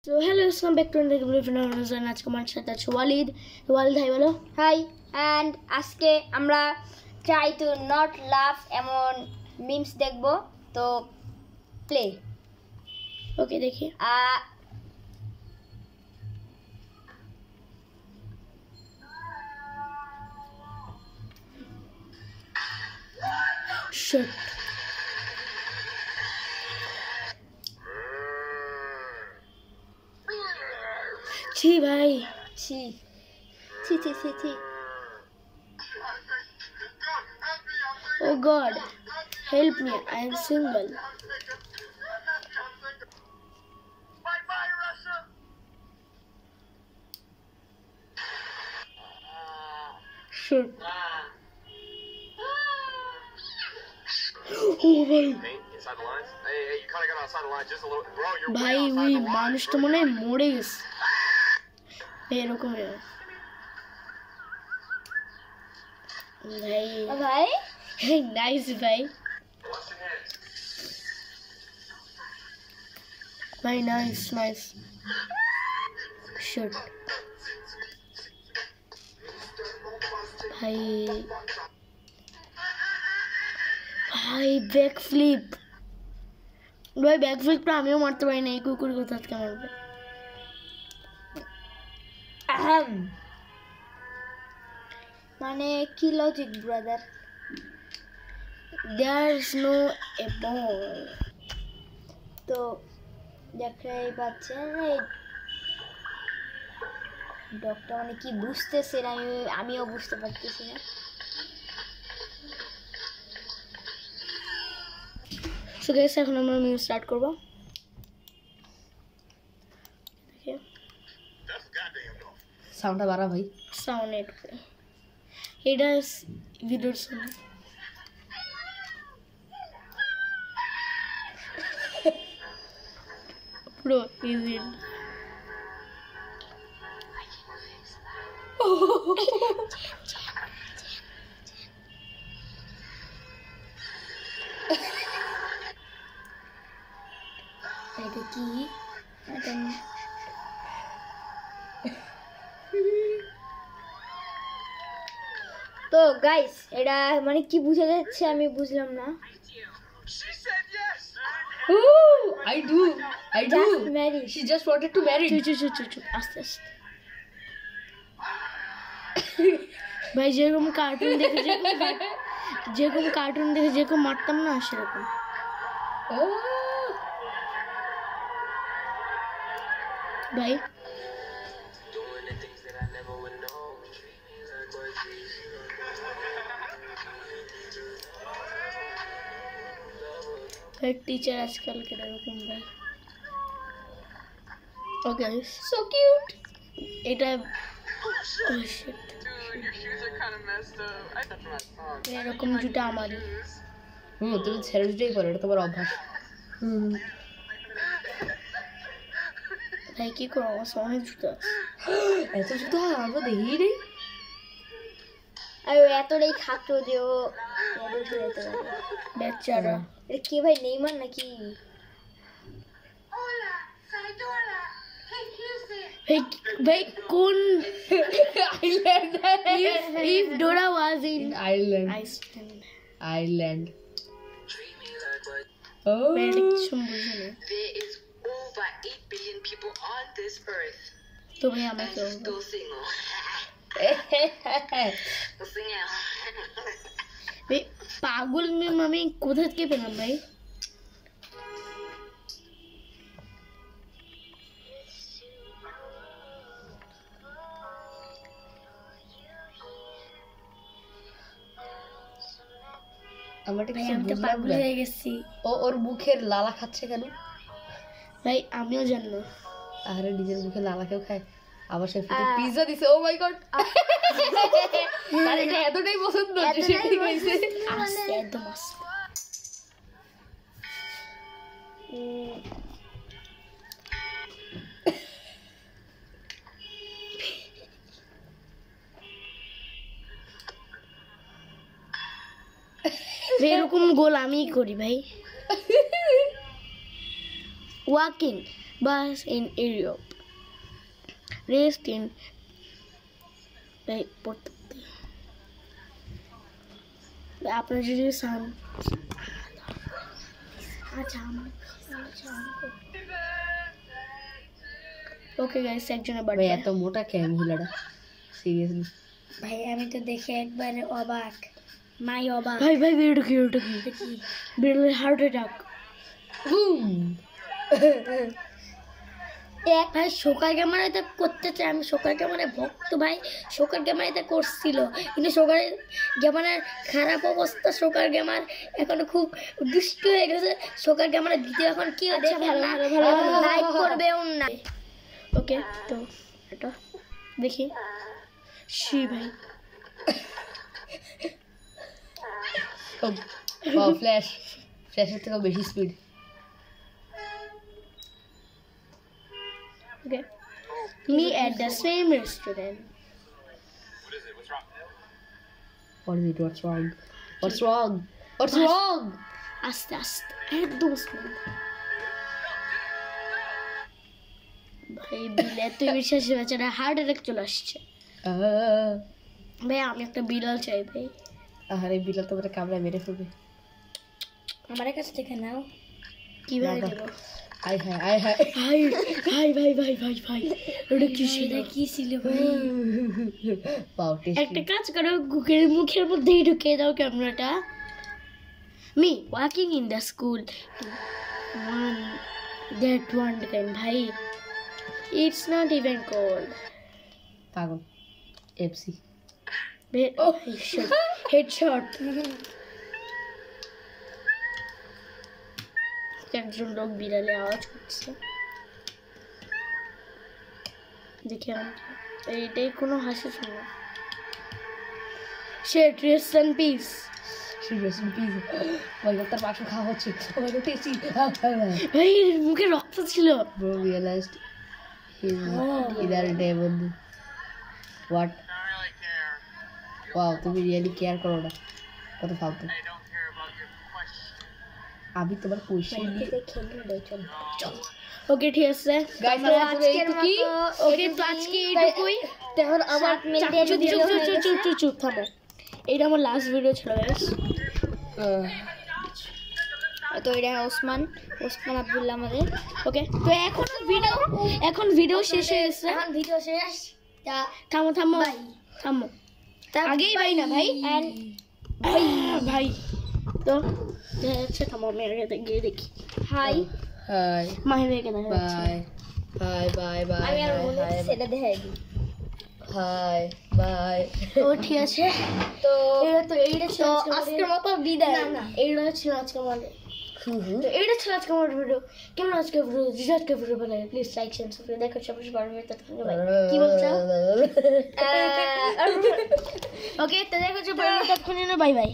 So hello, welcome back to another video. आज का हमारे साथ है वालिद हाय बोलो हाय एंड আজকে আমরা ট্রাই টু নট লাফ এমন মিমস দেখব তো প্লে ओके देखिए शिट छी भाई छी छी छी छी छी Oh God, help me! I am single. Shit. Oh भाई. भाई वही মানুষটা মনে হয় মরে গেছে এরকম ভাই ভাই नाइस भाई भाई नाइस शिट भाई बैक फ्लिप भाई बैक फ्लिप तो आमिও মারতে পারি না এই কুকুর কোথা থেকে মারবে মানে কি logic brother There's no ball. তো দেখতেই পাচ্ছেন এই ডক্টর মানে কি বুঝতেছে না আমিও বুঝতে পারতেছি না সো গাইস এখন আমরা মিউজিক স্টার্ট করব দেখে সাউন্ডটা বাড়া ভাই সাউন্ড এটা ভিডিওর সাউন্ড Bro, easy. এটা কি তো গাইস এটা মানে কি বুঝা যাচ্ছে আমি বুঝলাম না I do. Just marry. She just wanted to marry. চুপ আস্তে ভাই যেরকম কার্টুন দেখে যেরকম মারতাম না সেরকম ভাই टीचर आजकल के रकम भाई ओके so cute এটা এরকম জুতা আমারই তুমি ছেড়ে দিতেই পারো এটা তোমার অভ্যাস ভাই কি করো আমার অনেক জুতা এত জুতা আমরা দেখি নেই আর এতটাই খাটো যে ও বেচারা এটা কি ভাই নেইমার নাকি ভাই কোন island if Dora was in Ireland prediction বুঝিনি There is over 8 billion people on this earth. তো ভাই আমি কি করব Still single. Single. ভাই পাগল আমি কোথা থেকে পেলাম ভাই আমি তো পাগল হয়ে গেছি ওর মুখের লালা খাচ্ছে কেন ভাই আমিও জানি না আরে নিজের মুখে লালা কেউ খায় আবার সে পিজ্জা দিছে ও মাই গড মানে এটা এতটাই পছন্দ যে সে ঠিক হইছে একদম এরকম গোল আমিই করি ভাই walking bus in Europe. Raced in আপনার যদি সান ওকে গাইস একজনের ভাই বাড়ি এত মোটা কে মহিলাটা সিরিয়াসলি ভাই আমি তো দেখে একবারে অবাক মাই অবাক ভাই ভাই ভিডিওটা কি বিড়ালের হার্ট অ্যাটাক ভাই শোকার ক্যামেরাতে করতে চাই আমি শোকার ক্যামেরায় ভক্ত ভাই শোকার ক্যামেরাতে করছিল কিন্তু শোকার ক্যামেরার খারাপ অবস্থা শোকার ক্যামেরা এখন খুব দুষ্ট হয়ে গেছে শোকার ক্যামেরা দিতে এখন কি হচ্ছে ভালো লাইক করবে না ওকে তো এটা দেখি শি ভাই ফ্ল্যাশের থেকেও বেশি speed Okay. Me at the same restaurant. What is it? What's wrong? What's wrong? What's wrong? আস্তে আস্তে একদম স্মুথ ভাই বিলে তুই বিশ্বাসে বেচারা হার্ট অ্যাটাক চলে আসছে ভাই আমি একটা বিড়াল চাই ভাই আরে বিড়াল তো মানে কামড়া মেরে ফেলবে আমার কাছ থেকে নাও কিভাবে দেবো আয় হায় আয় হায় ভাই ভাই ভাই ভাই ভাই ভাই ওটা কি ছিল কি ছিল ভাই পাও একটা কাজ করো গুকের মুখের মধ্যেই ঢুকিয়ে দাও ক্যামেরাটা me walking in the school one time ভাই ইটস নট ইভেন কোল্ড পাগল এফসি হেডশট একজন লোক বিড়ালে আওয়াজ করছে দেখে এইটাই কোনো হাসি শোনা সে রেস্ট এন্ড পিস তার মাংস খাওয়া হচ্ছে ভাই মুখে রক্ত ছিল bro realized either demon what wow তুমি রিয়েলি কেয়ার করো না কত ফালতু আমি তোমার কোশ্চেন ওকে ঠিক আছে গাইস ওকে তো আজকে এইটুকুই তখন আমার চুপ থামো এইটা আমার লাস্ট ভিডিও ছিল গাইস তো এটা ওসমান আব্দুল্লাহ আমাদের ওকে তো এখন ভিডিও শেষ হয়ে গেছে এখন ভিডিও শেষ থামো আগেই ভাই না ভাই ভাই তো দেখা যাচ্ছে থামো আমি আগে গিয়ে দেখি হাই হাই মাহি ভাইকে দেখা যাচ্ছে বাই বাই বাই আমি আর বলে সেটা দেখাই দিই হাই বাই ও ঠিক আছে তো এইটা ছিল আজকের মতো বিদায় না এইটা ছিল আজকে আমার তো এইটা ছিল আজকে আমার ভিডিও কেমন আজকে ভিডিও আজকে ভিডিও ভালো লাগে প্লিজ লাইক শেয়ার সাবস্ক্রাইব দেখো সবাই কি বলছো ওকে তো দেখো বাই বাই